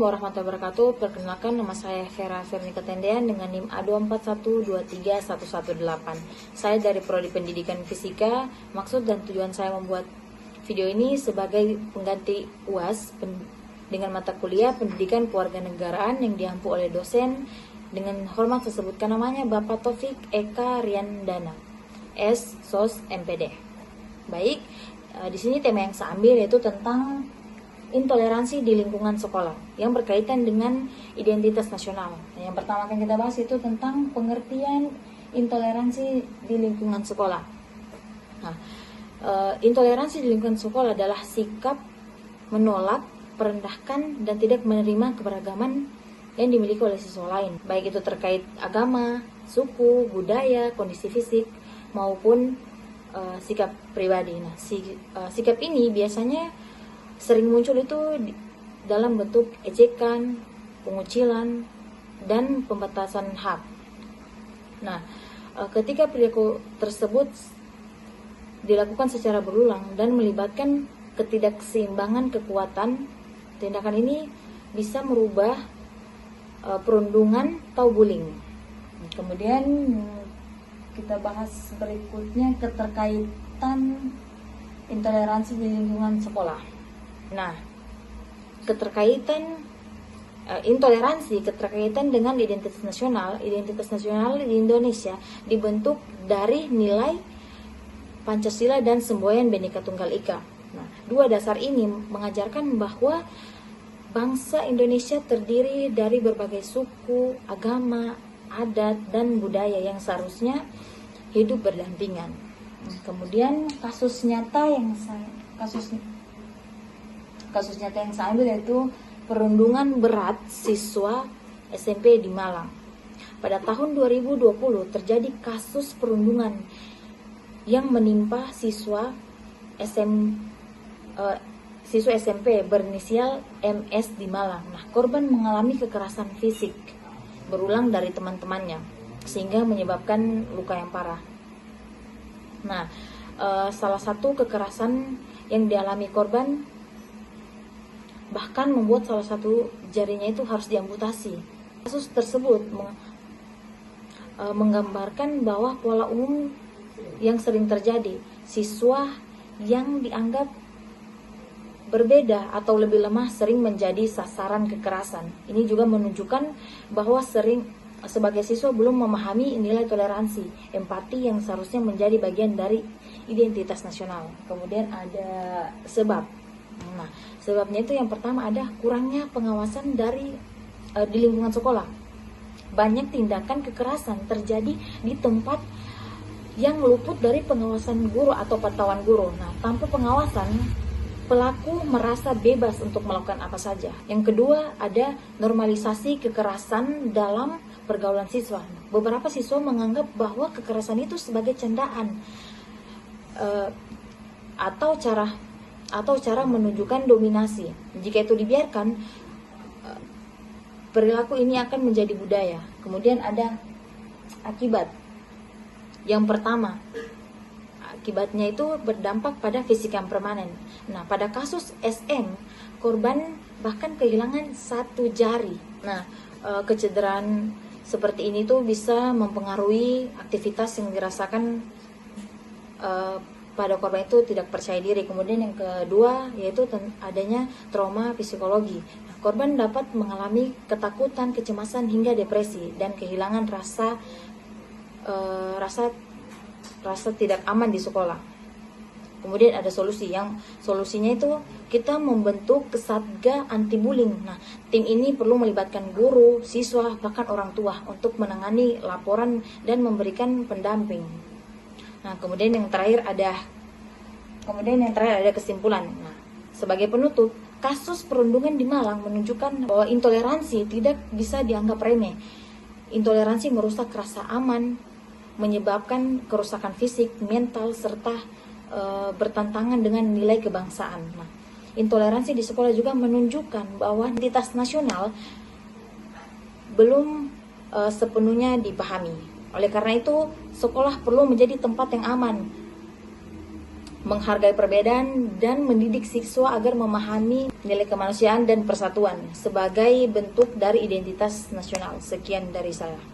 warahmatullahi wabarakatuh. Perkenalkan, nama saya Vera Vernika Tendean dengan NIM A241231118. Saya dari Prodi Pendidikan Fisika. Maksud dan tujuan saya membuat video ini sebagai pengganti UAS dengan mata kuliah Pendidikan Kewarganegaraan yang diampu oleh dosen. Dengan hormat saya sebutkan namanya Bapak Taufik Eka Riandana, S. Sos MPD. Baik, di sini tema yang saya ambil yaitu tentang intoleransi di lingkungan sekolah yang berkaitan dengan identitas nasional. Yang pertama akan kita bahas itu tentang pengertian intoleransi di lingkungan sekolah. Nah, intoleransi di lingkungan sekolah adalah sikap menolak, merendahkan, dan tidak menerima keberagaman yang dimiliki oleh siswa lain, baik itu terkait agama, suku, budaya, kondisi fisik, maupun sikap pribadi. Nah, sikap ini biasanya sering muncul itu dalam bentuk ejekan, pengucilan, dan pembatasan hak. Nah, ketika perilaku tersebut dilakukan secara berulang dan melibatkan ketidakseimbangan kekuatan, tindakan ini bisa merubah perundungan atau bullying. Kemudian kita bahas berikutnya keterkaitan intoleransi di lingkungan sekolah. Nah, keterkaitan dengan identitas nasional di Indonesia dibentuk dari nilai Pancasila dan semboyan Bhinneka Tunggal Ika. Nah, dua dasar ini mengajarkan bahwa bangsa Indonesia terdiri dari berbagai suku, agama, adat, dan budaya yang seharusnya hidup berdampingan. Kemudian kasus nyata yang saya ambil yaitu perundungan berat siswa SMP di Malang. Pada tahun 2020 terjadi kasus perundungan yang menimpa siswa SMP berinisial MS di Malang. Nah, korban mengalami kekerasan fisik berulang dari teman-temannya sehingga menyebabkan luka yang parah. Nah, salah satu kekerasan yang dialami korban bahkan membuat salah satu jarinya itu harus diamputasi. Kasus tersebut menggambarkan bahwa pola umum yang sering terjadi, siswa yang dianggap berbeda atau lebih lemah sering menjadi sasaran kekerasan. Ini juga menunjukkan bahwa sebagai siswa belum memahami nilai toleransi, empati yang seharusnya menjadi bagian dari identitas nasional. Kemudian ada sebab. Nah, sebabnya itu yang pertama ada kurangnya pengawasan di lingkungan sekolah. Banyak tindakan kekerasan terjadi di tempat yang luput dari pengawasan guru atau pantauan guru. Nah, tanpa pengawasan, pelaku merasa bebas untuk melakukan apa saja. Yang kedua ada normalisasi kekerasan dalam pergaulan siswa. Beberapa siswa menganggap bahwa kekerasan itu sebagai candaan atau cara menunjukkan dominasi. Jika itu dibiarkan, perilaku ini akan menjadi budaya. Kemudian ada akibat. Yang pertama, akibatnya itu berdampak pada fisik yang permanen. Nah, pada kasus SM, korban bahkan kehilangan satu jari. Nah, kecederaan seperti ini tuh bisa mempengaruhi aktivitas yang dirasakan pada korban itu tidak percaya diri. Kemudian yang kedua yaitu adanya trauma psikologi. Nah, korban dapat mengalami ketakutan, kecemasan hingga depresi dan kehilangan rasa tidak aman di sekolah. Kemudian ada solusinya itu kita membentuk Kesatga Anti Bullying. Nah, tim ini perlu melibatkan guru, siswa, bahkan orang tua untuk menangani laporan dan memberikan pendamping. Nah, kemudian yang terakhir ada kesimpulan. Nah, sebagai penutup, kasus perundungan di Malang menunjukkan bahwa intoleransi tidak bisa dianggap remeh. Intoleransi merusak rasa aman, menyebabkan kerusakan fisik, mental, serta bertentangan dengan nilai kebangsaan. Nah, intoleransi di sekolah juga menunjukkan bahwa identitas nasional belum sepenuhnya dipahami. Oleh karena itu, sekolah perlu menjadi tempat yang aman menghargai perbedaan, dan mendidik siswa agar memahami nilai kemanusiaan dan persatuan sebagai bentuk dari identitas nasional. Sekian dari saya.